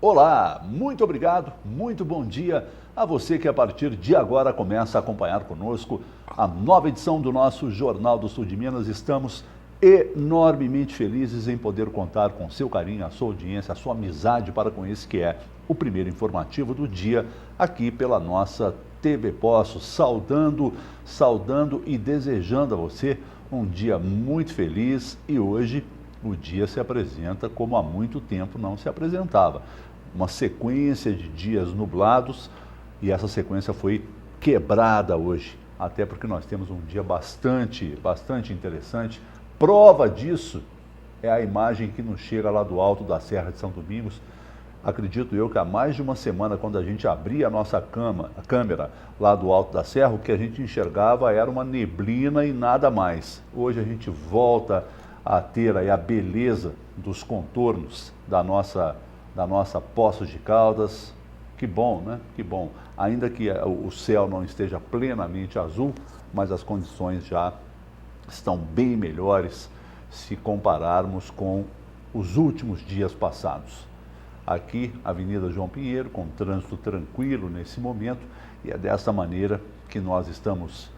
Olá, muito obrigado, muito bom dia a você que a partir de agora começa a acompanhar conosco a nova edição do nosso Jornal do Sul de Minas. Estamos enormemente felizes em poder contar com seu carinho, a sua audiência, a sua amizade para com esse que é o primeiro informativo do dia aqui pela nossa TV Poços, saudando e desejando a você um dia muito feliz. E hoje o dia se apresenta como há muito tempo não se apresentava. Uma sequência de dias nublados e essa sequência foi quebrada hoje, até porque nós temos um dia bastante interessante. Prova disso é a imagem que nos chega lá do alto da Serra de São Domingos. Acredito eu que há mais de uma semana, quando a gente abria a nossa câmera lá do alto da serra, o que a gente enxergava era uma neblina e nada mais. Hoje a gente volta a ter aí a beleza dos contornos da nossa Poços de Caldas. Que bom, né? Que bom. Ainda que o céu não esteja plenamente azul, mas as condições já estão bem melhores se compararmos com os últimos dias passados. Aqui, Avenida João Pinheiro, com trânsito tranquilo nesse momento, e é dessa maneira que nós estamos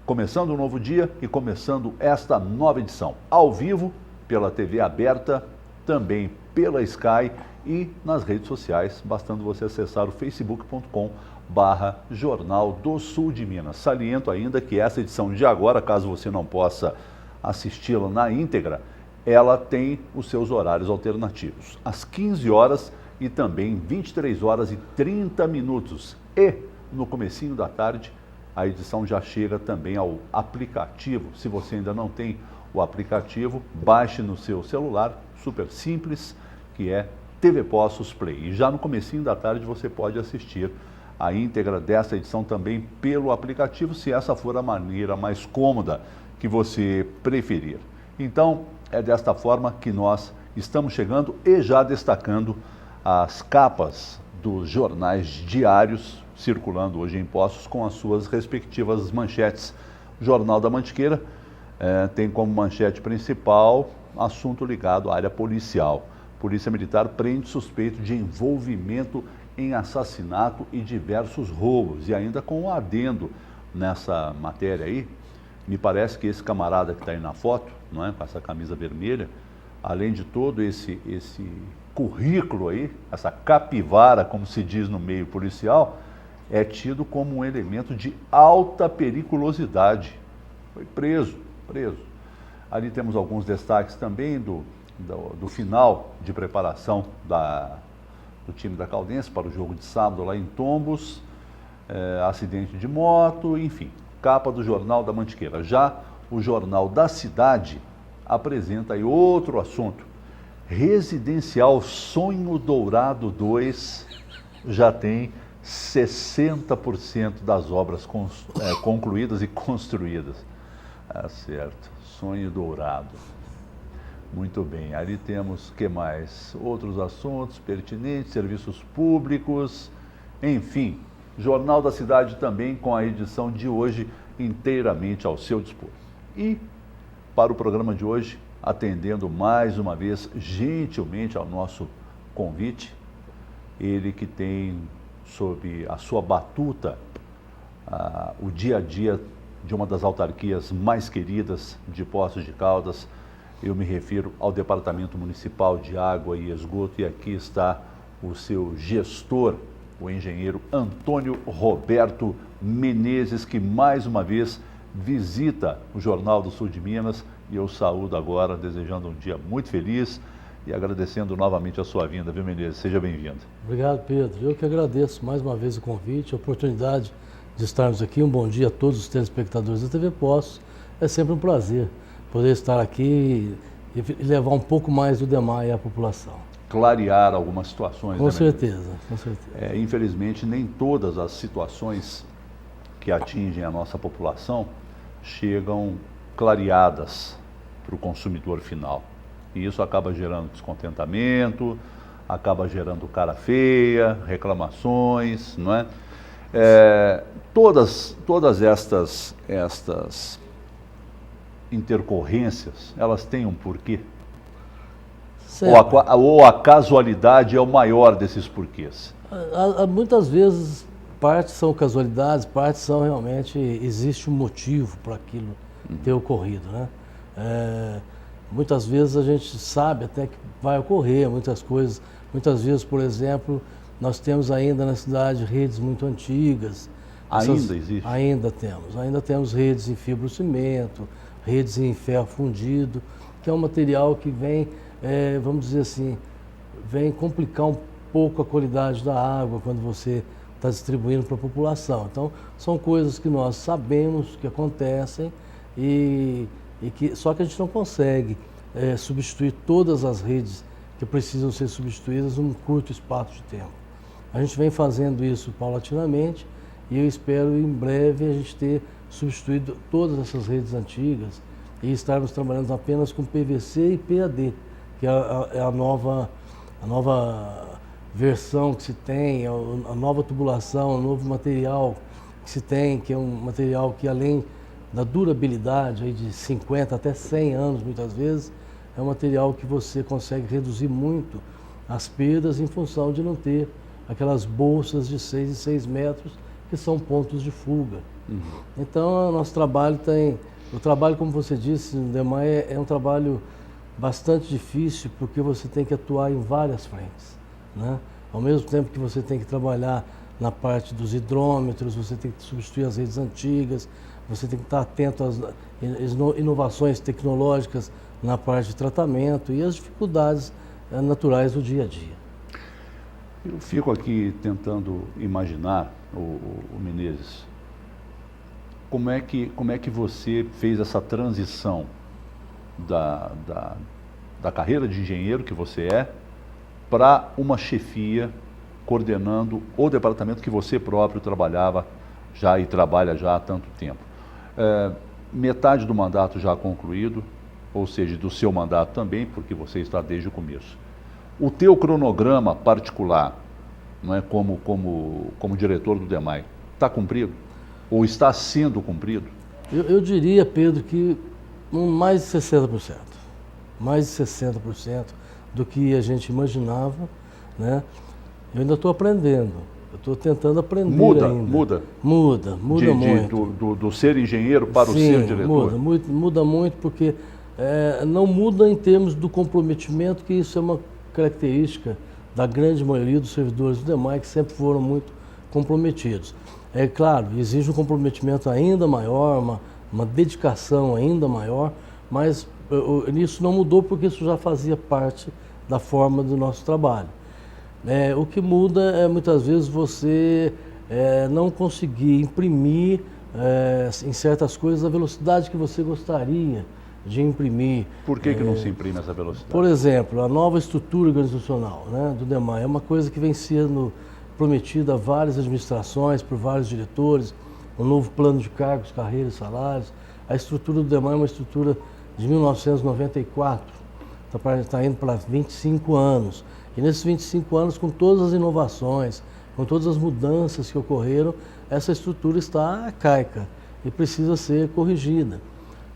começando um novo dia e começando esta nova edição, ao vivo, pela TV aberta, também pela Sky e nas redes sociais, bastando você acessar o facebook.com/Jornal do Sul de Minas. Saliento ainda que essa edição de agora, caso você não possa assisti-la na íntegra, ela tem os seus horários alternativos, às 15 horas e também 23 horas e 30 minutos. E no comecinho da tarde, a edição já chega também ao aplicativo. Se você ainda não tem o aplicativo, baixe no seu celular, super simples, que é TV Poços Play. E já no comecinho da tarde você pode assistir a íntegra dessa edição também pelo aplicativo, se essa for a maneira mais cômoda que você preferir. Então, é desta forma que nós estamos chegando e já destacando as capas dos jornais diários circulando hoje em Poços com as suas respectivas manchetes. O Jornal da Mantiqueira tem como manchete principal assunto ligado à área policial. Polícia Militar prende suspeito de envolvimento em assassinato e diversos roubos. E ainda com um adendo nessa matéria aí, me parece que esse camarada que está aí na foto, não é, com essa camisa vermelha, além de todo esse currículo aí, essa capivara, como se diz no meio policial, é tido como um elemento de alta periculosidade. Foi preso. Ali temos alguns destaques também do final de preparação do time da Caldense para o jogo de sábado lá em Tombos, acidente de moto, enfim, capa do Jornal da Mantiqueira. Já o Jornal da Cidade apresenta aí outro assunto. Residencial Sonho Dourado 2 já tem 60% das obras concluídas e construídas. Certo, Sonho Dourado. Muito bem, ali temos, que mais? Outros assuntos pertinentes, serviços públicos, enfim. Jornal da Cidade também com a edição de hoje inteiramente ao seu dispor. E para o programa de hoje, atendendo mais uma vez gentilmente ao nosso convite, ele que tem sob a sua batuta o dia a dia de uma das autarquias mais queridas de Poços de Caldas. Eu me refiro ao Departamento Municipal de Água e Esgoto, e aqui está o seu gestor, o engenheiro Antônio Roberto Menezes, que mais uma vez visita o Jornal do Sul de Minas, e eu saúdo agora, desejando um dia muito feliz e agradecendo novamente a sua vinda, viu, Menezes? Seja bem-vindo. Obrigado, Pedro. Eu que agradeço mais uma vez o convite, a oportunidade de estarmos aqui. Um bom dia a todos os telespectadores da TV Poços. É sempre um prazer poder estar aqui e levar um pouco mais do DEMAI à população. Clarear algumas situações. Com certeza, com certeza. Infelizmente, nem todas as situações que atingem a nossa população chegam clareadas para o consumidor final. E isso acaba gerando descontentamento, acaba gerando cara feia, reclamações, não é? Todas estas intercorrências, elas têm um porquê? Sempre. Ou a casualidade é o maior desses porquês? Muitas vezes, partes são casualidades, partes são realmente, existe um motivo para aquilo ter ocorrido, né? Muitas vezes a gente sabe até que vai ocorrer muitas coisas. Muitas vezes, por exemplo, nós temos ainda na cidade redes muito antigas. Ainda existe? Ainda temos redes em fibrocimento, redes em ferro fundido, que é um material que vem, vamos dizer assim, vem complicar um pouco a qualidade da água quando você está distribuindo para a população. Então, são coisas que nós sabemos que acontecem só que a gente não consegue substituir todas as redes que precisam ser substituídas num curto espaço de tempo. A gente vem fazendo isso paulatinamente e eu espero em breve a gente ter substituído todas essas redes antigas e estarmos trabalhando apenas com PVC e PAD, que é a nova versão que se tem, a nova tubulação, o novo material que se tem, que é um material que além da durabilidade aí de 50 até 100 anos muitas vezes, é um material que você consegue reduzir muito as perdas em função de não ter aquelas bolsas de 6 e 6 metros que são pontos de fuga. Então, o nosso trabalho o trabalho, como você disse, no DEMAI é um trabalho bastante difícil porque você tem que atuar em várias frentes, né? Ao mesmo tempo que você tem que trabalhar na parte dos hidrômetros, você tem que substituir as redes antigas, você tem que estar atento às inovações tecnológicas na parte de tratamento e as dificuldades naturais do dia a dia. Eu fico aqui tentando imaginar, o Menezes, como é que você fez essa transição da carreira de engenheiro que você é para uma chefia coordenando o departamento que você próprio trabalhava já e trabalha já há tanto tempo. Metade do mandato já concluído, ou seja, do seu mandato também, porque você está desde o começo. O teu cronograma particular, não é, como diretor do DEMAI, está cumprido? Ou está sendo cumprido? Eu diria, Pedro, que mais de 60%. Mais de 60% do que a gente imaginava, né? Eu ainda estou aprendendo. Eu estou tentando aprender ainda. Muda muito. Do ser engenheiro para o ser diretor? Muda muito porque não muda em termos do comprometimento, que isso é uma característica da grande maioria dos servidores do DEMAI, que sempre foram muito comprometidos. É claro, exige um comprometimento ainda maior, uma dedicação ainda maior, mas isso não mudou porque isso já fazia parte da forma do nosso trabalho. O que muda é muitas vezes você não conseguir imprimir em certas coisas a velocidade que você gostaria de imprimir. Por que não se imprime essa velocidade? Por exemplo, a nova estrutura organizacional, né, do DEMAI é uma coisa que vem sendo prometida a várias administrações, por vários diretores, um novo plano de cargos, carreiras e salários. A estrutura do DEMAI é uma estrutura de 1994, está indo para 25 anos. E nesses 25 anos, com todas as inovações, com todas as mudanças que ocorreram, essa estrutura está arcaica e precisa ser corrigida.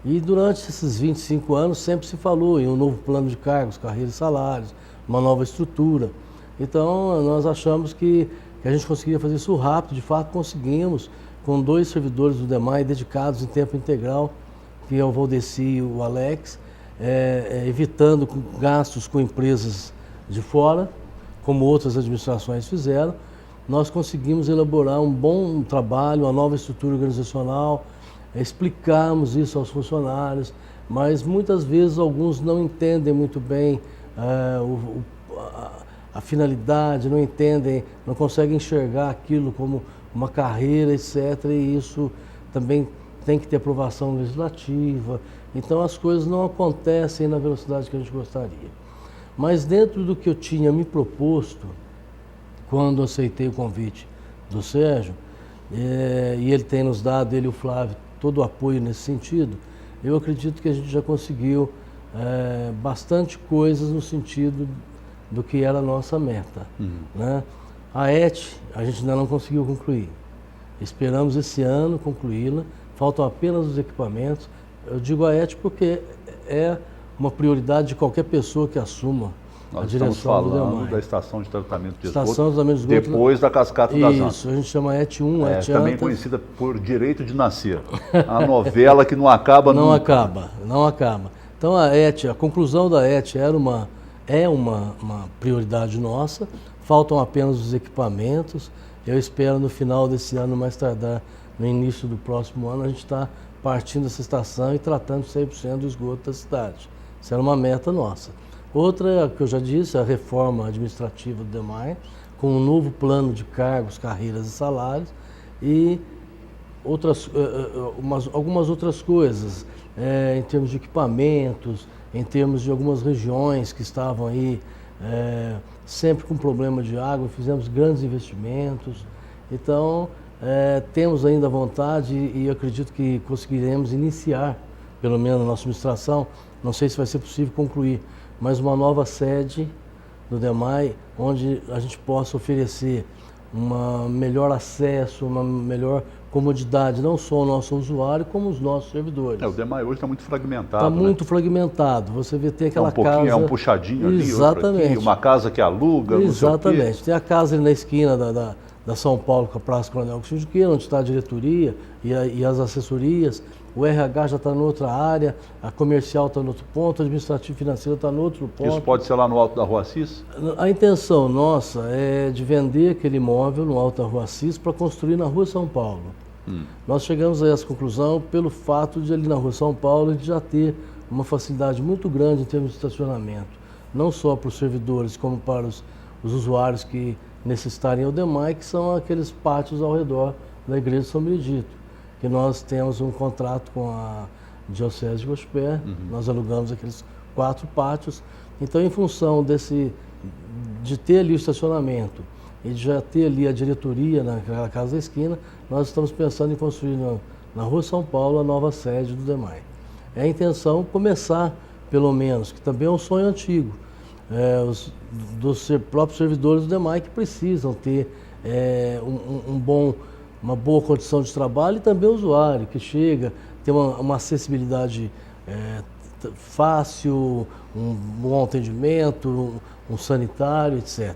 E durante esses 25 anos sempre se falou em um novo plano de cargos, carreiras e salários, uma nova estrutura. Então nós achamos que a gente conseguiria fazer isso rápido, de fato conseguimos, com 2 servidores do DEMAI dedicados em tempo integral, que é o Valdeci e o Alex, evitando gastos com empresas de fora, como outras administrações fizeram. Nós conseguimos elaborar um bom trabalho, uma nova estrutura organizacional, explicamos isso aos funcionários, mas muitas vezes alguns não entendem muito bem a finalidade, não entendem, não conseguem enxergar aquilo como uma carreira, etc. E isso também tem que ter aprovação legislativa. Então as coisas não acontecem na velocidade que a gente gostaria. Mas dentro do que eu tinha me proposto, quando aceitei o convite do Sérgio, e ele tem nos dado, ele e o Flávio, todo o apoio nesse sentido, eu acredito que a gente já conseguiu bastante coisas no sentido do que era a nossa meta. Né? A ET, a gente ainda não conseguiu concluir. Esperamos esse ano concluí-la, faltam apenas os equipamentos. Eu digo a ET porque é uma prioridade de qualquer pessoa que assuma Nós estamos falando da estação de tratamento de esgoto, estação de tratamento de esgoto depois da Cascata das Antas. Isso, a gente chama ET1, ET também conhecida por Direito de Nascer. A novela que não acaba não nunca. Não acaba. Então a conclusão da ET é uma prioridade nossa, faltam apenas os equipamentos. Eu espero no final desse ano, mais tardar no início do próximo ano, a gente está partindo dessa estação e tratando 100% do esgoto da cidade. Isso era uma meta nossa. Outra, que eu já disse, é a reforma administrativa do DEMAI, com um novo plano de cargos, carreiras e salários, e algumas outras coisas, em termos de equipamentos, em termos de algumas regiões que estavam aí sempre com problema de água, fizemos grandes investimentos. Então, temos ainda vontade e eu acredito que conseguiremos iniciar, pelo menos na nossa administração, não sei se vai ser possível concluir, mas uma nova sede do DEMAI, onde a gente possa oferecer um melhor acesso, uma melhor comodidade, não só ao nosso usuário, como os nossos servidores. O DEMAI hoje está muito fragmentado. Está muito fragmentado. Você vê, tem aquela pouquinho, casa... É um puxadinho ali, exatamente. Outro aqui, uma casa que aluga, exatamente. Não sei o quê. Tem a casa ali na esquina da São Paulo, com a Praça Coronel Agostinho de Queiro, onde está a diretoria e as assessorias. O RH já está em outra área, a comercial está em outro ponto, a administrativo financeiro está em outro ponto. Isso pode ser lá no alto da Rua Assis? A intenção nossa é de vender aquele imóvel no alto da Rua Assis para construir na Rua São Paulo. Nós chegamos a essa conclusão pelo fato de ali na Rua São Paulo a gente já ter uma facilidade muito grande em termos de estacionamento, não só para os servidores como para os usuários que necessitarem ao DEMAI, que são aqueles pátios ao redor da Igreja de São Benedito, que nós temos um contrato com a Diocese de Guaxupé, nós alugamos aqueles 4 pátios. Então, em função de ter ali o estacionamento e de já ter ali a diretoria naquela casa da esquina, nós estamos pensando em construir na Rua São Paulo a nova sede do DEMAI. É a intenção começar, pelo menos, que também é um sonho antigo, dos próprios servidores do DEMAI que precisam ter uma boa condição de trabalho, e também o usuário que chega, tem uma acessibilidade fácil, um bom atendimento, um sanitário, etc.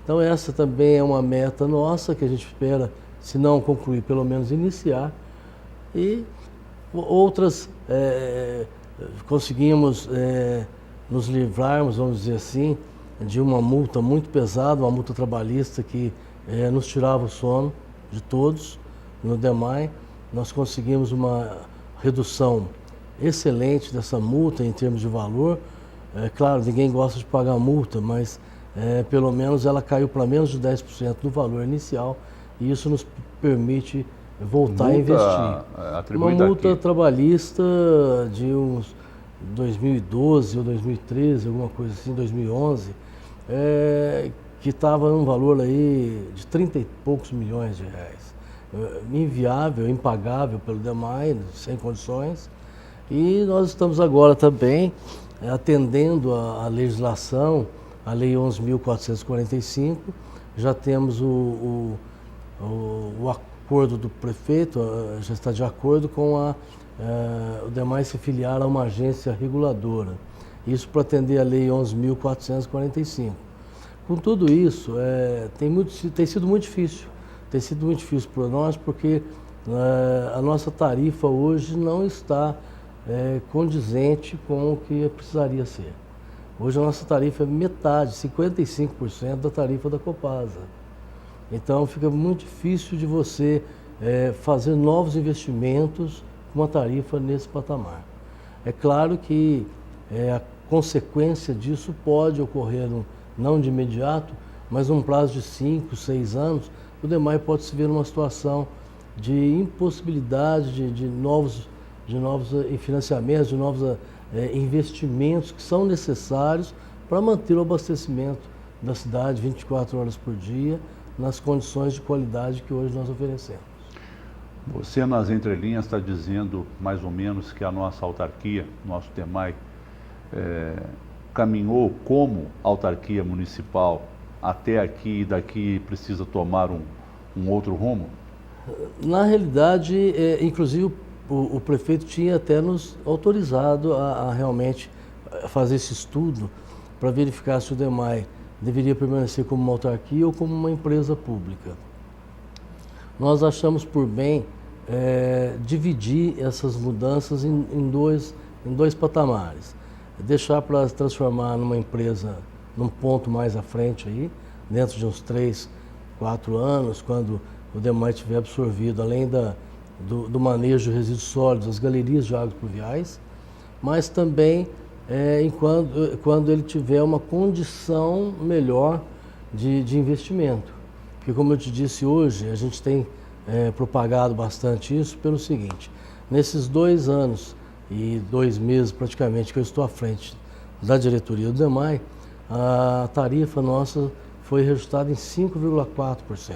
Então essa também é uma meta nossa que a gente espera, se não concluir, pelo menos iniciar. E outras conseguimos nos livrarmos, vamos dizer assim, de uma multa muito pesada, uma multa trabalhista que nos tirava o sono de todos no DEMAI. Nós conseguimos uma redução excelente dessa multa em termos de valor. Claro, ninguém gosta de pagar multa, mas pelo menos ela caiu para menos de 10% do valor inicial, e isso nos permite voltar a investir. Uma multa trabalhista de uns 2012 ou 2013, alguma coisa assim, 2011, que estava num valor aí de 30 e poucos milhões de reais. Inviável, impagável pelo DEMAI, sem condições. E nós estamos agora também atendendo a legislação, a Lei 11.445, já temos o acordo do prefeito, já está de acordo com o DEMAI se filiar a uma agência reguladora. Isso para atender a Lei 11.445. Com tudo isso, tem sido muito difícil. Tem sido muito difícil para nós porque a nossa tarifa hoje não está condizente com o que precisaria ser. Hoje a nossa tarifa é metade, 55% da tarifa da Copasa. Então fica muito difícil de você fazer novos investimentos com uma tarifa nesse patamar. É claro que a consequência disso pode ocorrer, não de imediato, mas num prazo de 5, 6 anos, o DEMAI pode se ver numa situação de impossibilidade de novos financiamentos, de novos investimentos que são necessários para manter o abastecimento da cidade 24 horas por dia, nas condições de qualidade que hoje nós oferecemos. Você, nas entrelinhas, está dizendo mais ou menos que a nossa autarquia, nosso DEMAI, caminhou como autarquia municipal até aqui e daqui precisa tomar um outro rumo? Na realidade, inclusive o prefeito tinha até nos autorizado a realmente fazer esse estudo para verificar se o DEMAI deveria permanecer como uma autarquia ou como uma empresa pública. Nós achamos por bem dividir essas mudanças em dois patamares. Deixar para transformar numa empresa num ponto mais à frente aí, dentro de uns 3, 4 anos, quando o DEMAI tiver absorvido, além do manejo de resíduos sólidos, as galerias de águas pluviais, mas também quando ele tiver uma condição melhor de investimento. Porque, como eu te disse hoje, a gente tem propagado bastante isso pelo seguinte: nesses 2 anos e 2 meses praticamente que eu estou à frente da diretoria do DEMAI, a tarifa nossa foi reajustada em 5,4%.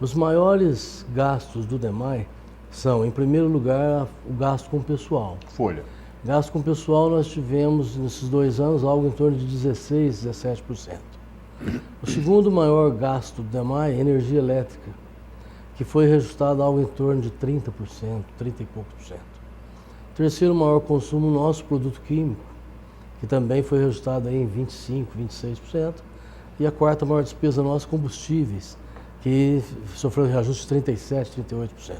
Os maiores gastos do DEMAI são, em primeiro lugar, o gasto com pessoal. Folha. Gasto com pessoal nós tivemos, nesses 2 anos, algo em torno de 16%, 17%. O segundo maior gasto do DEMAI é energia elétrica, que foi reajustado algo em torno de 30%, 30 e pouco por cento. O terceiro maior consumo nosso, produto químico, que também foi reajustado aí em 25%, 26%. E a quarta maior despesa nossa, combustíveis, que sofreu reajuste de 37%, 38%.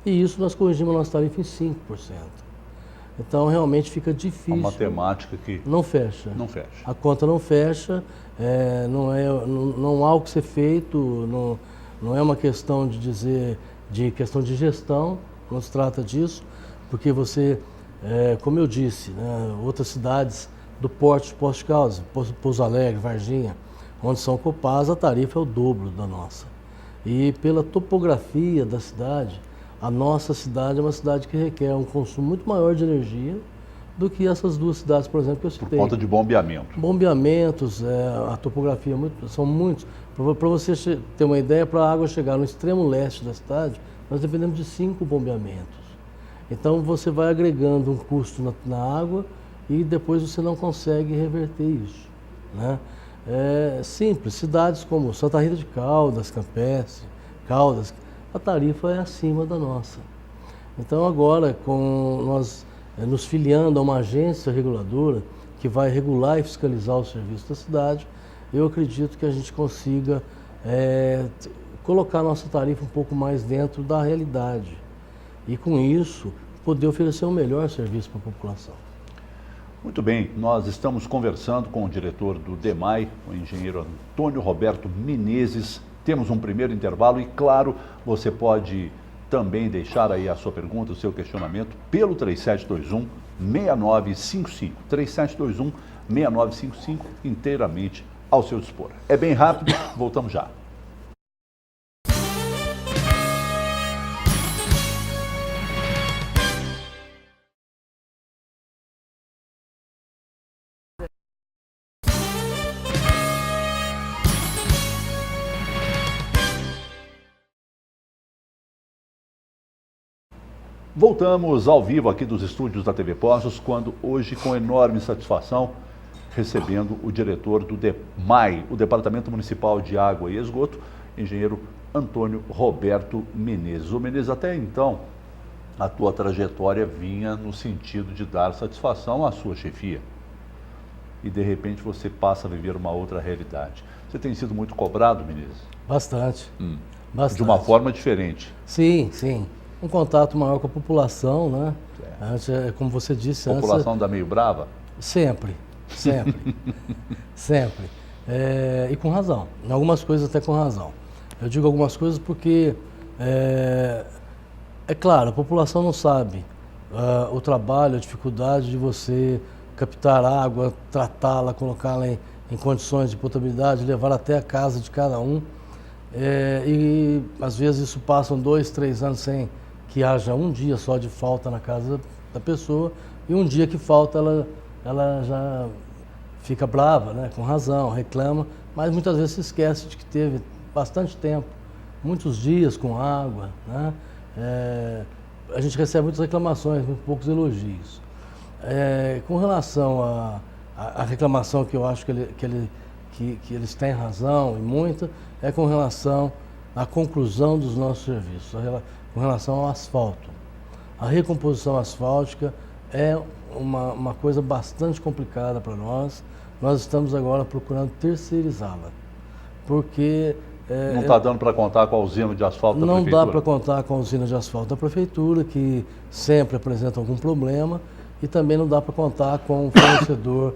E isso nós corrigimos a nossa tarifa em 5%. Então realmente fica difícil. A matemática que não fecha. Não fecha. A conta não fecha, não há o que ser feito, não é uma questão de dizer, questão de gestão, não se trata disso, porque você, como eu disse, né, outras cidades do porte de Poços de Caldas, Pouso Alegre, Varginha, onde são Copasa, a tarifa é o dobro da nossa. E pela topografia da cidade, a nossa cidade é uma cidade que requer um consumo muito maior de energia do que essas 2 cidades, por exemplo, que eu citei. Por conta de bombeamento. Bombeamentos, a topografia, são muitos. Para você ter uma ideia, para a água chegar no extremo leste da cidade, nós dependemos de 5 bombeamentos. Então você vai agregando um custo na água e depois você não consegue reverter isso, né? É simples, cidades como Santa Rita de Caldas, Campestre, Caldas, a tarifa é acima da nossa. Então agora, com nós nos filiando a uma agência reguladora que vai regular e fiscalizar o serviço da cidade, eu acredito que a gente consiga colocar a nossa tarifa um pouco mais dentro da realidade e com isso poder oferecer um melhor serviço para a população. Muito bem, nós estamos conversando com o diretor do DEMAI, o engenheiro Antônio Roberto Menezes. Temos um primeiro intervalo e, claro, você pode também deixar aí a sua pergunta, o seu questionamento pelo 3721-6955. 3721-6955, inteiramente ao seu dispor. É bem rápido, voltamos já. Voltamos ao vivo aqui dos estúdios da TV Poços, quando hoje, com enorme satisfação, recebendo o diretor do DEMAI, o Departamento Municipal de Água e Esgoto, engenheiro Antônio Roberto Menezes. Ô Menezes, até então, a tua trajetória vinha no sentido de dar satisfação à sua chefia. E, de repente, você passa a viver uma outra realidade. Você tem sido muito cobrado, Menezes? Bastante. Bastante. De uma forma diferente. Sim, sim. Um contato maior com a população, né? Antes, como você disse antes... A população anda meio brava? Sempre, sempre, sempre. E com razão. Em algumas coisas até com razão. Eu digo algumas coisas porque, é claro, a população não sabe o trabalho, a dificuldade de você captar água, tratá-la, colocá-la em condições de potabilidade, levar até a casa de cada um. E às vezes isso passam 2, 3 anos sem que haja um dia só de falta na casa da pessoa, e um dia que falta ela já fica brava, né? Com razão, reclama, mas muitas vezes se esquece de que teve bastante tempo, muitos dias com água, né? A gente recebe muitas reclamações, muito poucos elogios. Com relação à reclamação que eu acho que eles têm razão, e muita, é com relação à conclusão dos nossos serviços, com relação ao asfalto. A recomposição asfáltica é uma coisa bastante complicada para nós, nós estamos agora procurando terceirizá-la, porque Não está dando para contar com a usina de asfalto da não prefeitura? dá para contar com a usina de asfalto da prefeitura, que sempre apresenta algum problema, e também não dá para contar com o fornecedor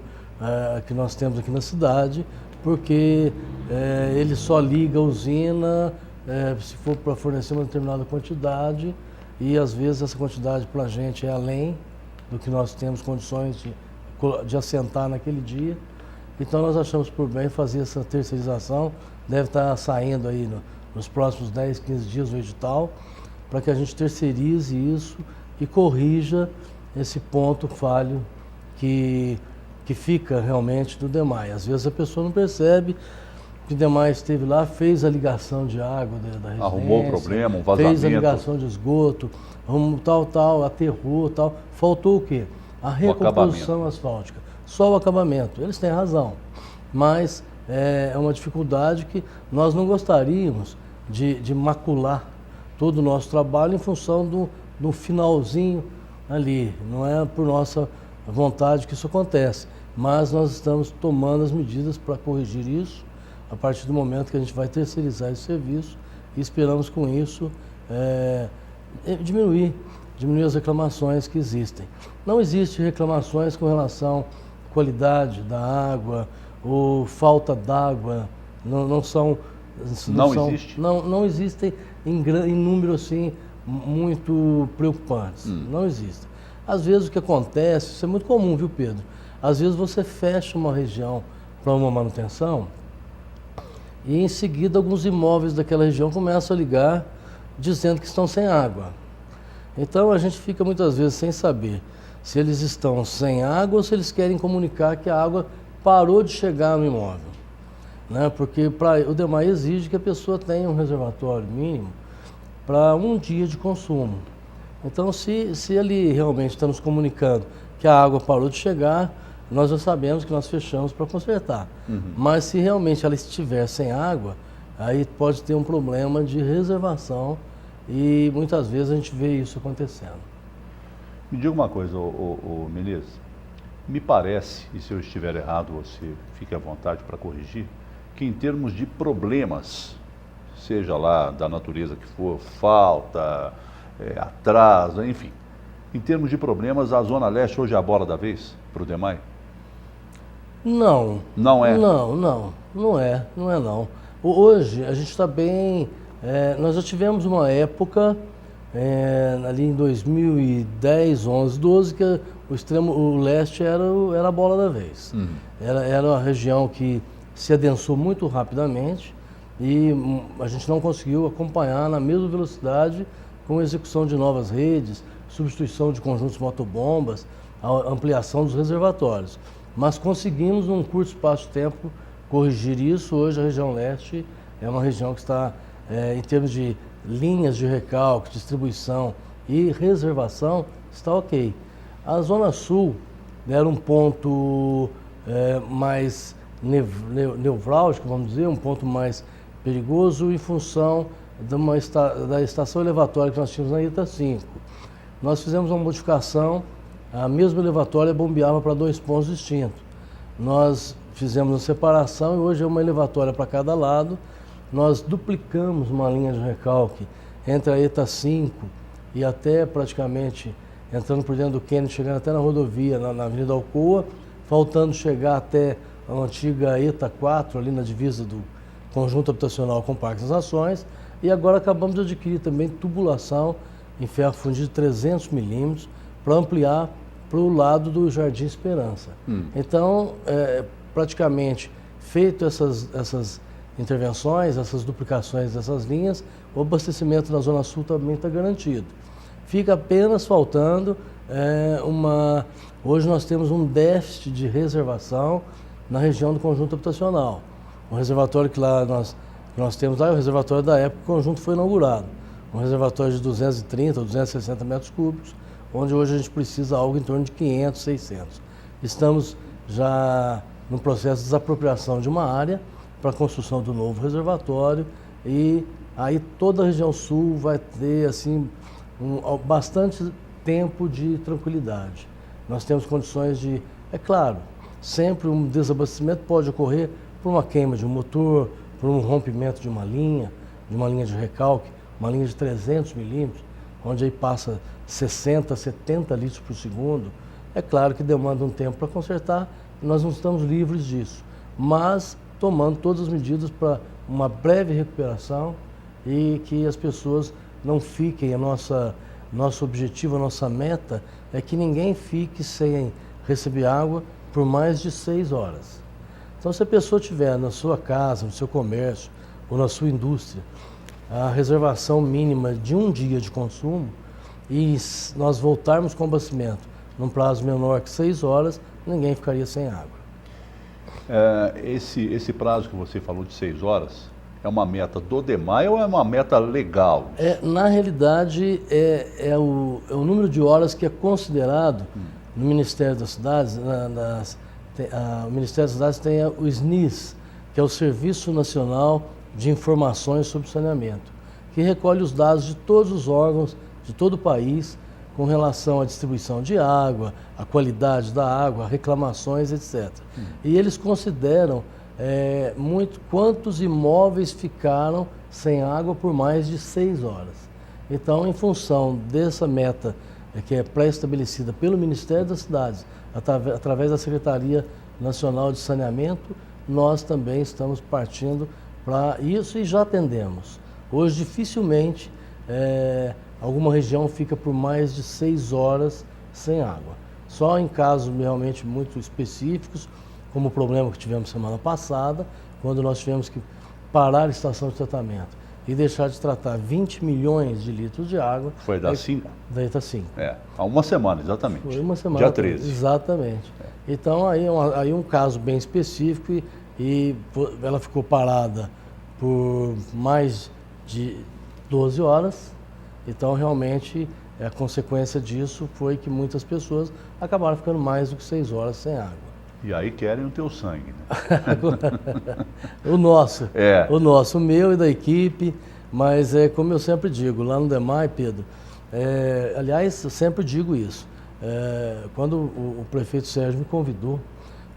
que nós temos aqui na cidade, porque ele só liga a usina se for para fornecer uma determinada quantidade, e às vezes essa quantidade para a gente é além do que nós temos condições de assentar naquele dia. Então nós achamos por bem fazer essa terceirização. Deve estar saindo aí nos próximos 10, 15 dias o edital, para que a gente terceirize isso e corrija esse ponto falho que fica realmente do DEMAI. Às vezes a pessoa não percebe que o DEMAI esteve lá, fez a ligação de água da residência. Arrumou o problema, um vazamento. Fez a ligação de esgoto, tal, aterrou, tal. Faltou o quê? A recomposição asfáltica. Só o acabamento. Eles têm razão, mas é uma dificuldade que nós não gostaríamos de macular todo o nosso trabalho em função do finalzinho ali. Não é por nossa vontade que isso acontece, mas nós estamos tomando as medidas para corrigir isso a partir do momento que a gente vai terceirizar esse serviço, e esperamos com isso diminuir as reclamações que existem. Não existe reclamações com relação à qualidade da água ou falta d'água, não existe? Não existem em número assim muito preocupantes, não existem. Às vezes o que acontece, isso é muito comum, viu, Pedro? Às vezes você fecha uma região para uma manutenção e em seguida alguns imóveis daquela região começam a ligar dizendo que estão sem água. Então a gente fica muitas vezes sem saber se eles estão sem água ou se eles querem comunicar que a água parou de chegar no imóvel, né? Porque o DEMAI exige que a pessoa tenha um reservatório mínimo para um dia de consumo. Então se ele realmente está nos comunicando que a água parou de chegar, nós já sabemos que nós fechamos para consertar. Mas se realmente ela estiver sem água, aí pode ter um problema de reservação, e muitas vezes a gente vê isso acontecendo. Me diga uma coisa, Menezes, me parece, e se eu estiver errado, você fique à vontade para corrigir, que em termos de problemas, seja lá da natureza que for, falta, atraso, enfim, em termos de problemas, a Zona Leste hoje é a bola da vez para o DEMAI? Não. Não é? Não é. Hoje a gente está bem. Nós já tivemos uma época, ali em 2010, 11, 12, que o leste era a bola da vez. Era uma região que se adensou muito rapidamente e a gente não conseguiu acompanhar na mesma velocidade com a execução de novas redes, substituição de conjuntos motobombas, a ampliação dos reservatórios. Mas conseguimos, num curto espaço de tempo, corrigir isso. Hoje a região leste é uma região que está, em termos de linhas de recalque, distribuição e reservação, está ok. A Zona Sul era um ponto mais nevrálgico, vamos dizer, um ponto mais perigoso em função da estação elevatória que nós tínhamos na ITA 5. Nós fizemos uma modificação. A mesma elevatória bombeava para 2 pontos distintos. Nós fizemos a separação e hoje é uma elevatória para cada lado. Nós duplicamos uma linha de recalque entre a ETA 5 e até praticamente entrando por dentro do Kennedy, chegando até na rodovia, na Avenida Alcoa, faltando chegar até a antiga ETA 4, ali na divisa do conjunto habitacional com Parque das Nações. E agora acabamos de adquirir também tubulação em ferro fundido de 300 milímetros, para ampliar para o lado do Jardim Esperança. Então, praticamente, feito essas intervenções, essas duplicações dessas linhas, o abastecimento na Zona Sul também está garantido. Fica apenas faltando Hoje nós temos um déficit de reservação na região do conjunto habitacional. O reservatório que nós temos lá é o reservatório da época que o conjunto foi inaugurado. Um reservatório de 230 ou 260 metros cúbicos, onde hoje a gente precisa algo em torno de 500, 600. Estamos já no processo de desapropriação de uma área para a construção do novo reservatório, e aí toda a região sul vai ter assim bastante tempo de tranquilidade. Nós temos condições de, é claro, sempre um desabastecimento pode ocorrer por uma queima de um motor, por um rompimento de uma linha de recalque, uma linha de 300 milímetros, onde aí passa 60, 70 litros por segundo. É claro que demanda um tempo para consertar, nós não estamos livres disso, mas tomando todas as medidas para uma breve recuperação e que as pessoas não fiquem, nosso objetivo, a nossa meta é que ninguém fique sem receber água por mais de 6 horas. Então, se a pessoa tiver na sua casa, no seu comércio ou na sua indústria, a reservação mínima de um dia de consumo e nós voltarmos com o abastecimento num prazo menor que 6 horas, ninguém ficaria sem água. Esse prazo que você falou de 6 horas, é uma meta do DEMAI ou é uma meta legal? Na realidade, é o número de horas que é considerado no Ministério das Cidades. O Ministério das Cidades tem o SNIS, que é o Serviço Nacional de Informações sobre Saneamento, que recolhe os dados de todos os órgãos de todo o país com relação à distribuição de água, à qualidade da água, reclamações, etc. E eles consideram muito quantos imóveis ficaram sem água por mais de 6 horas. Então, em função dessa meta que é pré-estabelecida pelo Ministério das Cidades, através da Secretaria Nacional de Saneamento, nós também estamos partindo para isso e já atendemos. Hoje, dificilmente, alguma região fica por mais de 6 horas sem água. Só em casos realmente muito específicos, como o problema que tivemos semana passada, quando nós tivemos que parar a estação de tratamento e deixar de tratar 20 milhões de litros de água. Foi da 5? Daí está 5. Há uma semana, exatamente. Foi uma semana. Dia 13. Exatamente. Então, aí um caso bem específico e ela ficou parada por mais de 12 horas. Então, realmente, a consequência disso foi que muitas pessoas acabaram ficando mais do que 6 horas sem água. E aí querem o teu sangue, né? O nosso, o meu e da equipe, mas como eu sempre digo, lá no DEMAI, Pedro, aliás, eu sempre digo isso, quando o prefeito Sérgio me convidou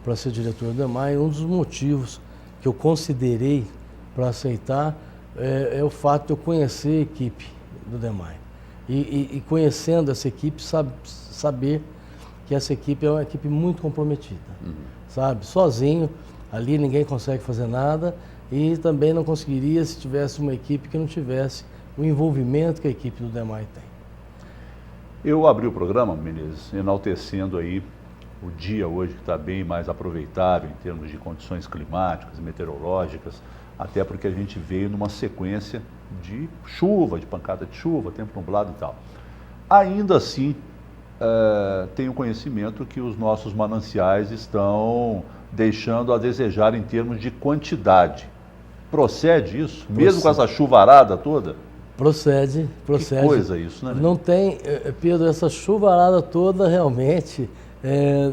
para ser diretor do DEMAI, um dos motivos que eu considerei para aceitar é o fato de eu conhecer a equipe do DEMAI. E conhecendo essa equipe, saber que essa equipe é uma equipe muito comprometida, sabe? Sozinho, ali ninguém consegue fazer nada e também não conseguiria se tivesse uma equipe que não tivesse o envolvimento que a equipe do DEMAI tem. Eu abri o programa, Menezes, enaltecendo aí o dia hoje que está bem mais aproveitável em termos de condições climáticas, meteorológicas, até porque a gente veio numa sequência de chuva, de pancada de chuva, tempo nublado e tal. Ainda assim, tenho conhecimento que os nossos mananciais estão deixando a desejar em termos de quantidade. Procede isso? Mesmo com essa chuvarada toda? Procede. Que coisa isso, né? Não tem, Pedro, essa chuvarada toda realmente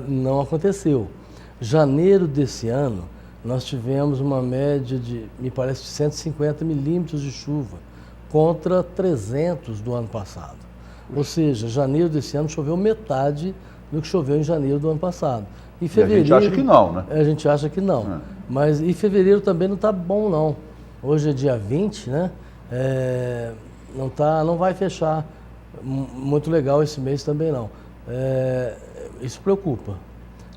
não aconteceu. Janeiro desse ano, nós tivemos uma média de, me parece, de 150 milímetros de chuva, contra 300 do ano passado. Ou seja, janeiro desse ano choveu metade do que choveu em janeiro do ano passado. E fevereiro, a gente acha que não, né? A gente acha que não. Mas e fevereiro também não está bom, não. Hoje é dia 20, né? Não vai fechar muito legal esse mês também, não. Isso preocupa.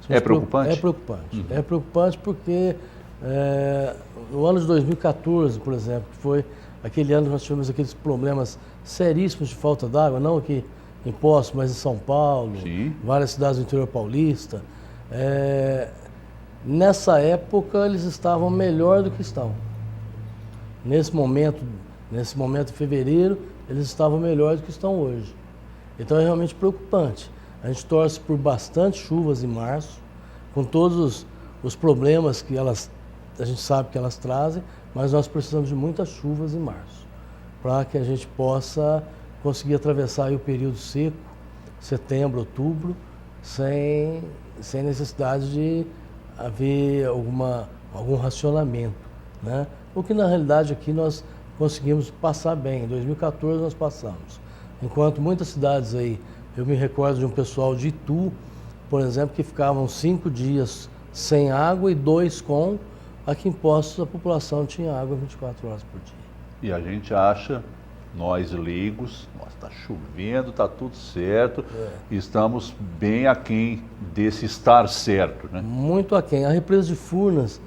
É preocupante? É preocupante. É preocupante porque no ano de 2014, por exemplo, que foi aquele ano que nós tivemos aqueles problemas seríssimos de falta d'água, não aqui em Poços, mas em São Paulo, sim, várias cidades do interior paulista. Nessa época, eles estavam melhor do que estão. Nesse momento de fevereiro, eles estavam melhor do que estão hoje. Então é realmente preocupante. A gente torce por bastante chuvas em março, com todos os problemas que a gente sabe que elas trazem, mas nós precisamos de muitas chuvas em março, para que a gente possa conseguir atravessar aí o período seco, setembro, outubro, sem necessidade de haver algum racionamento, né? O que na realidade aqui nós conseguimos passar bem. Em 2014 nós passamos. Enquanto muitas cidades aí, eu me recordo de um pessoal de Itu, por exemplo, que ficavam 5 dias sem água e 2 com. Aqui em Poços a população tinha água 24 horas por dia. E a gente acha, nós leigos, está chovendo, está tudo certo, estamos bem aquém desse estar certo, né? Muito aquém. A represa de Furnas,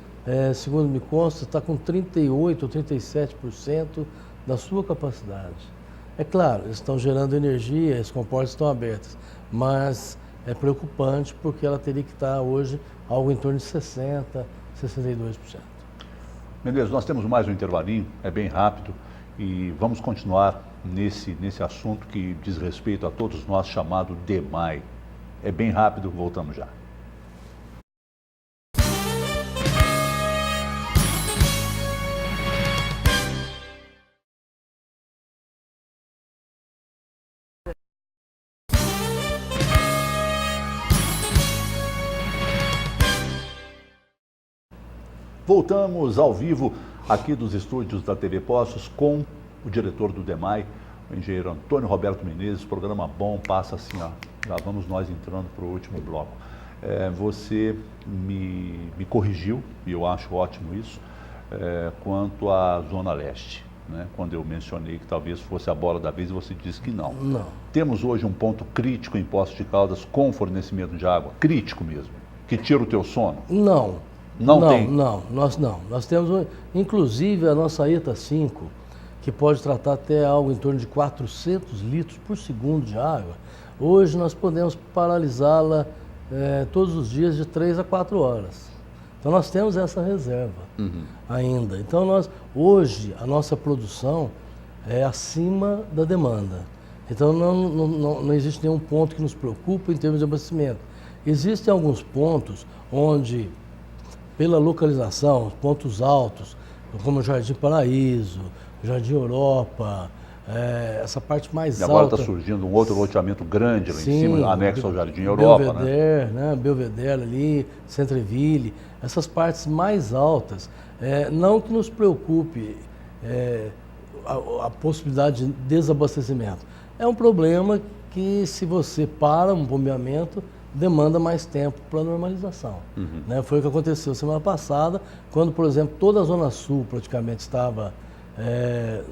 segundo me consta, está com 38% ou 37% da sua capacidade. É claro, eles estão gerando energia, as comportas estão abertas, mas é preocupante porque ela teria que estar hoje algo em torno de 60%, 62%. Menezes, nós temos mais um intervalinho, é bem rápido, e vamos continuar nesse assunto que diz respeito a todos nós, chamado DEMAI. É bem rápido, voltamos já. Voltamos ao vivo aqui dos estúdios da TV Poços com o diretor do DEMAI, o engenheiro Antônio Roberto Menezes. Programa bom, passa assim, ó, já vamos nós entrando para o último bloco. Você me corrigiu, e eu acho ótimo isso, quanto à Zona Leste, né? Quando eu mencionei que talvez fosse a bola da vez, você disse que não. Não. Temos hoje um ponto crítico em Poços de Caldas com fornecimento de água, crítico mesmo, que tira o teu sono? Não. Não tem? Não. Nós temos, inclusive, a nossa ETA 5, que pode tratar até algo em torno de 400 litros por segundo de água. Hoje nós podemos paralisá-la todos os dias de 3 a 4 horas. Então nós temos essa reserva ainda. Então hoje a nossa produção é acima da demanda. Então não existe nenhum ponto que nos preocupe em termos de abastecimento. Existem alguns pontos onde, pela localização, pontos altos, como o Jardim Paraíso, o Jardim Europa, essa parte mais alta. Agora está surgindo um outro loteamento grande lá em cima, anexo ao Jardim Europa, Belvedere, né? Belvedere ali, Centreville, essas partes mais altas. Não que nos preocupe a possibilidade de desabastecimento. É um problema que, se você para um bombeamento, demanda mais tempo para a normalização. Né? Foi o que aconteceu semana passada, quando, por exemplo, toda a Zona Sul praticamente estava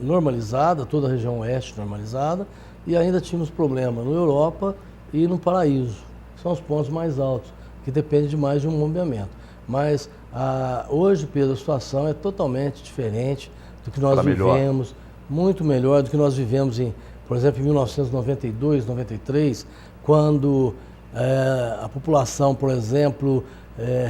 normalizada, toda a região oeste normalizada, e ainda tínhamos problema no Europa e no Paraíso, que são os pontos mais altos, que depende de mais de um bombeamento. Mas hoje, Pedro, a situação é totalmente diferente do que nós vivemos, muito melhor do que nós vivemos, por exemplo, em 1992, 93, quando a população, por exemplo,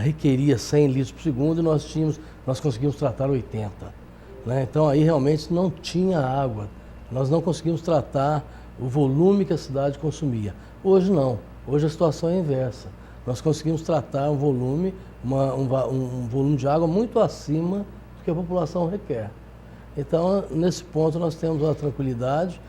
requeria 100 litros por segundo e nós conseguimos tratar 80. Né? Então aí realmente não tinha água, nós não conseguimos tratar o volume que a cidade consumia. Hoje não, hoje a situação é inversa. Nós conseguimos tratar um volume, um volume de água muito acima do que a população requer. Então, nesse ponto nós temos uma tranquilidade,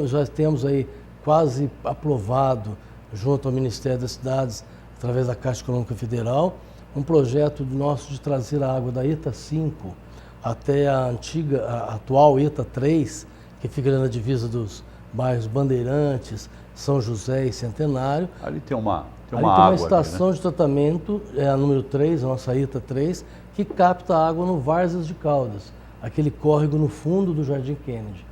já temos aí quase aprovado, junto ao Ministério das Cidades, através da Caixa Econômica Federal, um projeto nosso de trazer a água da ETA 5 até a atual ETA 3, que fica na divisa dos bairros Bandeirantes, São José e Centenário. Ali tem uma ali tem uma água estação ali, né? de tratamento, a número 3, a nossa ETA 3, que capta água no Várzea de Caldas, aquele córrego no fundo do Jardim Kennedy.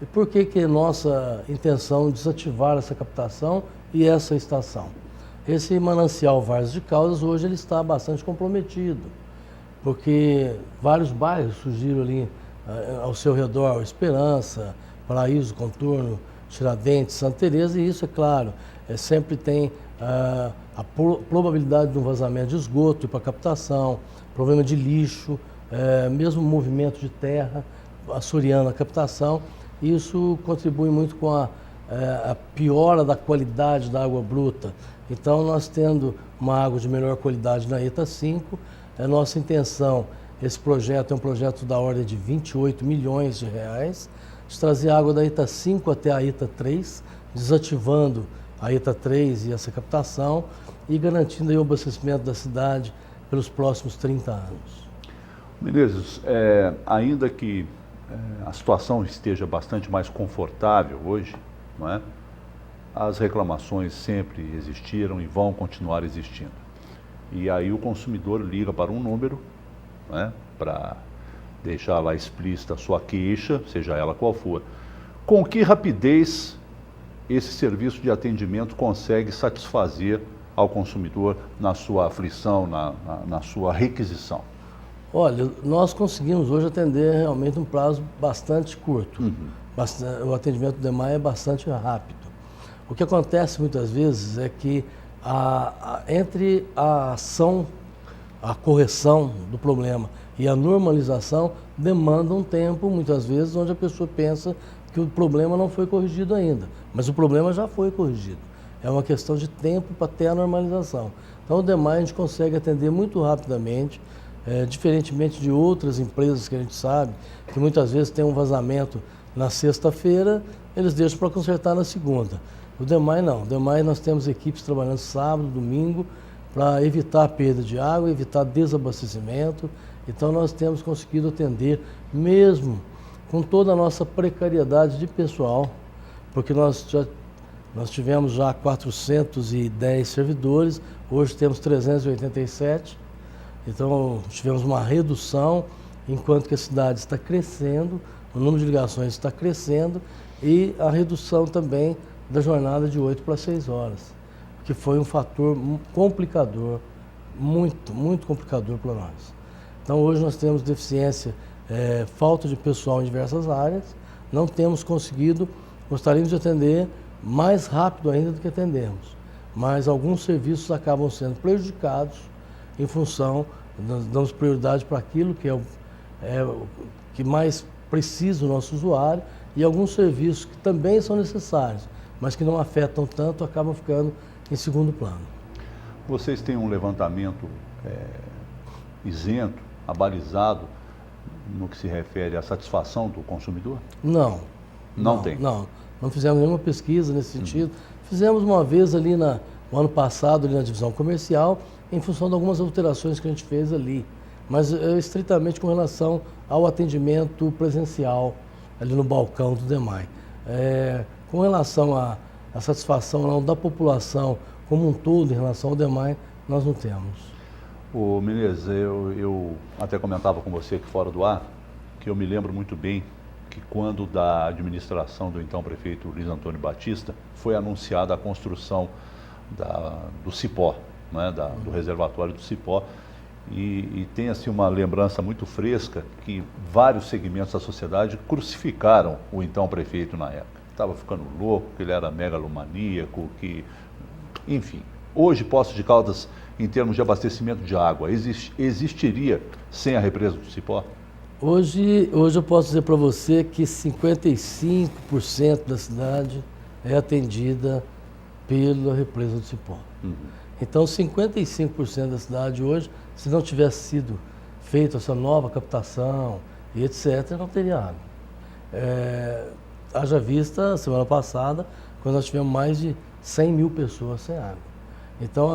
E por que é nossa intenção desativar essa captação e essa estação? Esse manancial Várzea de Caldas, hoje ele está bastante comprometido, porque vários bairros surgiram ali ao seu redor, Esperança, Paraíso, Contorno, Tiradentes, Santa Teresa, e isso, é claro, sempre tem a probabilidade de um vazamento de esgoto para captação, problema de lixo, mesmo movimento de terra, assoreando a captação. Isso contribui muito com a piora da qualidade da água bruta. Então, nós tendo uma água de melhor qualidade na ETA 5, é nossa intenção, esse projeto é um projeto da ordem de 28 milhões de reais, de trazer água da ETA 5 até a ETA 3, desativando a ETA 3 e essa captação e garantindo aí o abastecimento da cidade pelos próximos 30 anos. Menezes, ainda que a situação esteja bastante mais confortável hoje, não é? As reclamações sempre existiram e vão continuar existindo. E aí o consumidor liga para um número, né, para deixar lá explícita a sua queixa, seja ela qual for. Com que rapidez esse serviço de atendimento consegue satisfazer ao consumidor na sua aflição, na sua requisição? Olha, nós conseguimos hoje atender realmente um prazo bastante curto. O atendimento do DEMAI é bastante rápido. O que acontece muitas vezes é que entre a ação, a correção do problema e a normalização demanda um tempo, muitas vezes, onde a pessoa pensa que o problema não foi corrigido ainda, mas o problema já foi corrigido. É uma questão de tempo para ter a normalização. Então, o DEMAI a gente consegue atender muito rapidamente, diferentemente de outras empresas que a gente sabe, que muitas vezes tem um vazamento na sexta-feira, eles deixam para consertar na segunda. O DEMAI não. O DEMAI nós temos equipes trabalhando sábado, domingo, para evitar a perda de água, evitar desabastecimento. Então, nós temos conseguido atender mesmo com toda a nossa precariedade de pessoal, porque nós tivemos já 410 servidores, hoje temos 387, então tivemos uma redução, enquanto que a cidade está crescendo, o número de ligações está crescendo e a redução também da jornada de 8 para 6 horas, que foi um fator complicador, muito complicador para nós. Então hoje nós temos deficiência, falta de pessoal em diversas áreas, não temos conseguido, gostaríamos de atender mais rápido ainda do que atendemos, mas alguns serviços acabam sendo prejudicados em função, nós damos prioridade para aquilo que é o que mais precisa o nosso usuário, e alguns serviços que também são necessários, mas que não afetam tanto, acabam ficando em segundo plano. Vocês têm um levantamento isento, abalizado, no que se refere à satisfação do consumidor? Não. Não tem? Não fizemos nenhuma pesquisa nesse sentido. Fizemos uma vez ali no ano passado, ali na divisão comercial, em função de algumas alterações que a gente fez ali, mas estritamente com relação ao atendimento presencial, ali no balcão do DEMAI. Com relação à satisfação não, da população como um todo em relação ao DEMAI, nós não temos. Ô Menezes, eu até comentava com você aqui fora do ar, que eu me lembro muito bem que quando da administração do então prefeito Luiz Antônio Batista, foi anunciada a construção do Cipó, né, do reservatório do Cipó, e tem assim uma lembrança muito fresca que vários segmentos da sociedade crucificaram o então prefeito na época. Estava ficando louco, que ele era megalomaníaco, enfim. Hoje, Poços de Caldas, em termos de abastecimento de água, existiria sem a represa do Cipó? Hoje eu posso dizer para você que 55% da cidade é atendida pela represa do Cipó. Então, 55% da cidade hoje, se não tivesse sido feita essa nova captação e etc., não teria água. Haja vista, semana passada, quando nós tivemos mais de 100 mil pessoas sem água. Então,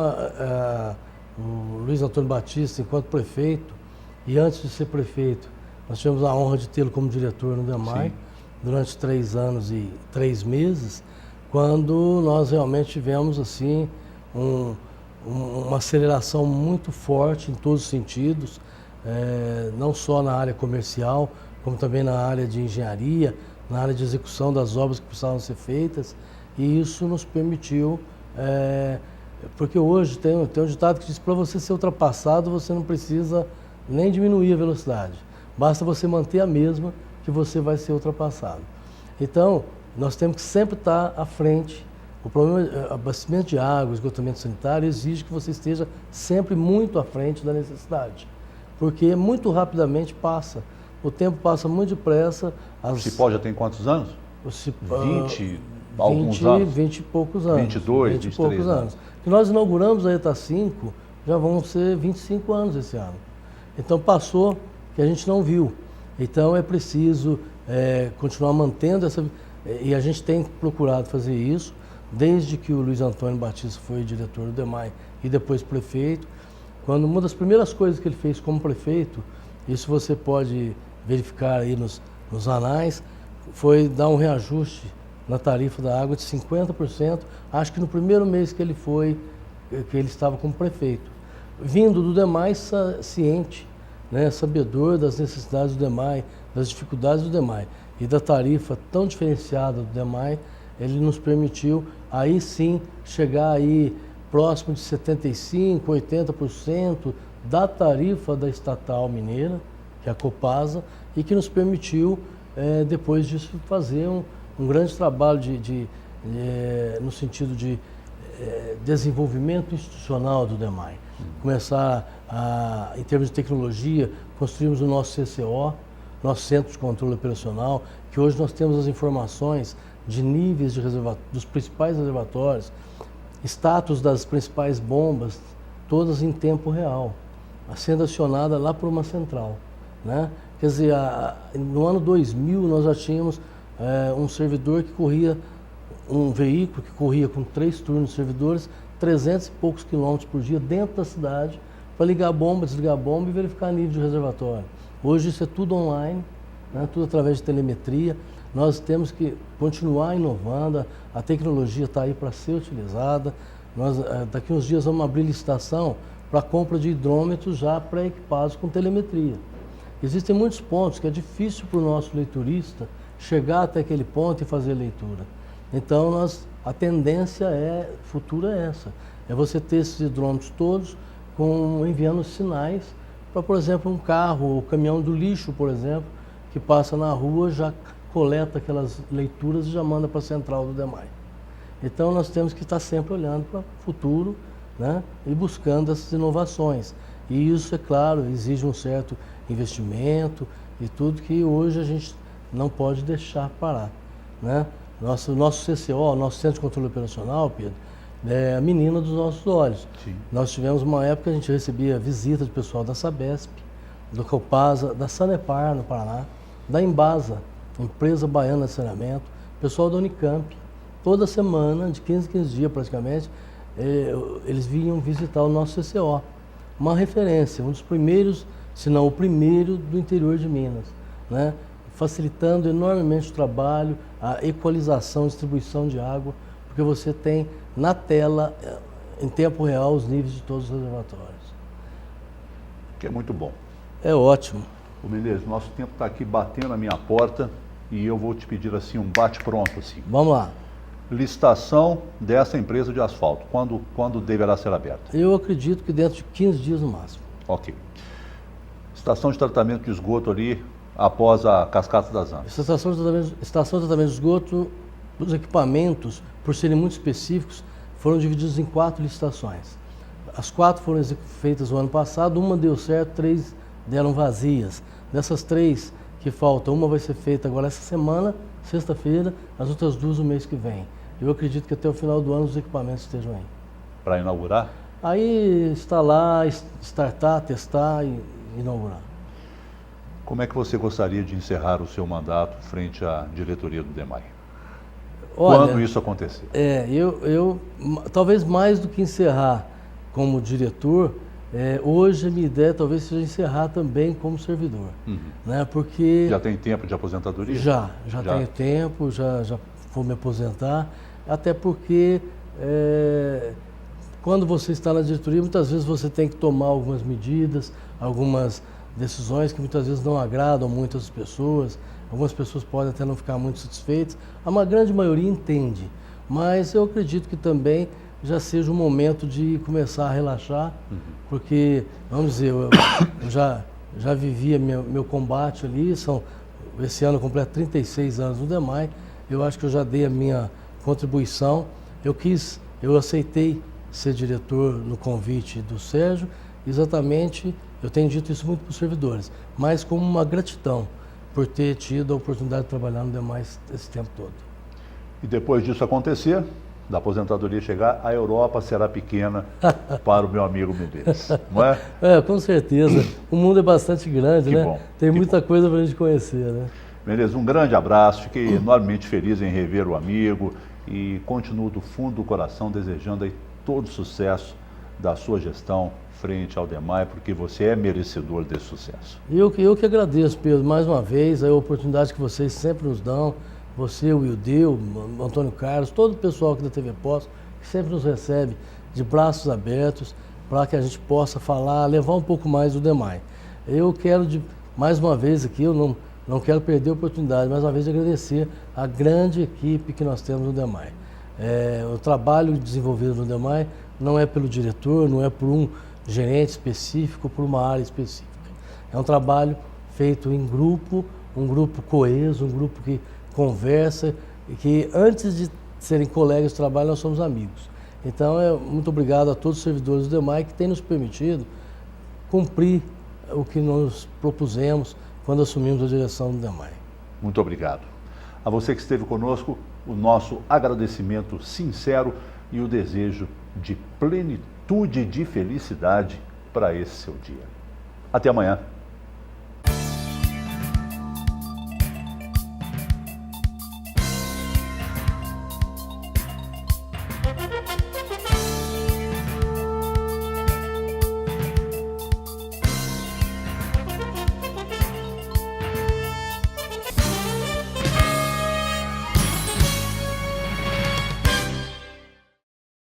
o Luiz Antônio Batista, enquanto prefeito, e antes de ser prefeito, nós tivemos a honra de tê-lo como diretor no DEMAI, durante 3 anos e 3 meses, quando nós realmente tivemos assim, uma aceleração muito forte em todos os sentidos, não só na área comercial, como também na área de engenharia, na área de execução das obras que precisavam ser feitas, e isso nos permitiu, porque hoje tem um ditado que diz que para você ser ultrapassado, você não precisa nem diminuir a velocidade, basta você manter a mesma que você vai ser ultrapassado. Então, nós temos que sempre estar à frente. O problema de abastecimento de água, esgotamento sanitário, exige que você esteja sempre muito à frente da necessidade, porque muito rapidamente passa, o tempo passa muito depressa. O Cipó já tem quantos anos? 20, alguns 20, anos? 20 e poucos anos. 22, 20 e 23 poucos anos. Que nós inauguramos a ETA 5, já vão ser 25 anos esse ano. Então passou que a gente não viu. Então é preciso continuar mantendo essa... E a gente tem procurado fazer isso, desde que o Luiz Antônio Batista foi diretor do DEMAI e depois prefeito. Quando uma das primeiras coisas que ele fez como prefeito, isso você pode verificar aí nos anais, foi dar um reajuste na tarifa da água de 50%, acho que no primeiro mês que ele estava como prefeito. vindo do DEMAI ciente, né, sabedor das necessidades do DEMAI, das dificuldades do DEMAI e da tarifa tão diferenciada do DEMAI, ele nos permitiu aí sim chegar aí próximo de 75%, 80% da tarifa da estatal mineira, que é a Copasa, e que nos permitiu, depois disso, fazer um grande trabalho no sentido de desenvolvimento institucional do DEMAI. Começar em termos de tecnologia, construímos o nosso CCO, nosso Centro de Controle Operacional, que hoje nós temos as informações de níveis dos principais reservatórios, status das principais bombas, todas em tempo real, sendo acionada lá por uma central, né? Quer dizer, no ano 2000 nós já tínhamos um servidor que corria, um veículo que corria com 3 turnos de servidores, 300 e poucos quilômetros por dia dentro da cidade, para ligar a bomba, desligar a bomba e verificar nível de reservatório. Hoje isso é tudo online, né? Tudo através de telemetria. Nós temos que continuar inovando, a tecnologia está aí para ser utilizada. Nós, daqui uns dias, vamos abrir licitação para a compra de hidrômetros já pré-equipados com telemetria. Existem muitos pontos que é difícil para o nosso leiturista chegar até aquele ponto e fazer leitura. Então, a tendência futura é essa, é você ter esses hidrômetros todos enviando sinais para, por exemplo, um carro ou caminhão do lixo, por exemplo, que passa na rua, já coleta aquelas leituras e já manda para a central do DEMAI. Então, nós temos que estar sempre olhando para o futuro, né, e buscando essas inovações. E isso, é claro, exige um certo investimento e tudo que hoje a gente não pode deixar parar, né? Nosso CCO, nosso Centro de Controle Operacional, Pedro, é a menina dos nossos olhos. Sim. Nós tivemos uma época que a gente recebia visita de pessoal da Sabesp, do Copasa, da Sanepar, no Paraná, da Embasa, empresa baiana de saneamento, pessoal da Unicamp. Toda semana, de 15 em 15 dias praticamente, eles vinham visitar o nosso CCO. Uma referência, um dos primeiros, se não o primeiro, do interior de Minas, né? Facilitando enormemente o trabalho, a equalização, distribuição de água, porque você tem na tela, em tempo real, os níveis de todos os reservatórios. Que é muito bom. É ótimo. Ô Menezes, nosso tempo está aqui batendo na minha porta e eu vou te pedir assim um bate-pronto assim. Vamos lá. Licitação dessa empresa de asfalto, quando deverá ser aberta? Eu acredito que dentro de 15 dias no máximo. Ok. Estação de tratamento de esgoto ali, após a Cascata das Antas. Estação de tratamento de esgoto, os equipamentos, por serem muito específicos, foram divididos em 4 licitações. As 4 foram feitas no ano passado, uma deu certo, 3 deram vazias. Dessas 3 que faltam, uma vai ser feita agora essa semana, sexta-feira, as outras 2 no mês que vem. Eu acredito que até o final do ano os equipamentos estejam aí. Para inaugurar? Aí instalar, startar, testar e inaugurar. Como é que você gostaria de encerrar o seu mandato frente à diretoria do DEMAI? Olha, quando isso acontecer? Eu talvez mais do que encerrar como diretor, hoje a minha ideia talvez seja encerrar também como servidor. Né? Porque já tem tempo de aposentadoria? Já tenho tempo, já vou me aposentar, até porque quando você está na diretoria, muitas vezes você tem que tomar algumas medidas, algumas decisões que muitas vezes não agradam muitas pessoas, algumas pessoas podem até não ficar muito satisfeitas, uma grande maioria entende, mas eu acredito que também já seja o momento de começar a relaxar, porque, vamos dizer, eu já vivia meu combate ali, esse ano completo 36 anos no DEMAI, eu acho que eu já dei a minha contribuição, eu aceitei ser diretor no convite do Sérgio, exatamente, eu tenho dito isso muito para os servidores, mas como uma gratidão por ter tido a oportunidade de trabalhar no DEMAI esse tempo todo. E depois disso acontecer, da aposentadoria chegar, a Europa será pequena para o meu amigo Menezes, não é? Com certeza. O mundo é bastante grande, né? Bom, tem muita coisa para a gente conhecer, né? Menezes, um grande abraço, fiquei enormemente feliz em rever o amigo e continuo do fundo do coração desejando aí todo sucesso da sua gestão frente ao DEMAI, porque você é merecedor desse sucesso. Eu que agradeço, Pedro, mais uma vez, a oportunidade que vocês sempre nos dão, você, o Ildeu, o Antônio Carlos, todo o pessoal aqui da TV Poço, que sempre nos recebe de braços abertos. para que a gente possa falar, levar um pouco mais do DEMAI. Eu quero, mais uma vez aqui, eu não quero perder a oportunidade, mais uma vez, de agradecer a grande equipe que nós temos no DEMAI. O trabalho desenvolvido no DEMAI não é pelo diretor, não é por um gerente específico, por uma área específica. É um trabalho feito em grupo, um grupo coeso, um grupo que conversa e que antes de serem colegas de trabalho nós somos amigos. Então, muito obrigado a todos os servidores do DEMAI que têm nos permitido cumprir o que nós propusemos quando assumimos a direção do DEMAI. Muito obrigado. A você que esteve conosco, o nosso agradecimento sincero e o desejo de plenitude de felicidade para esse seu dia. Até amanhã.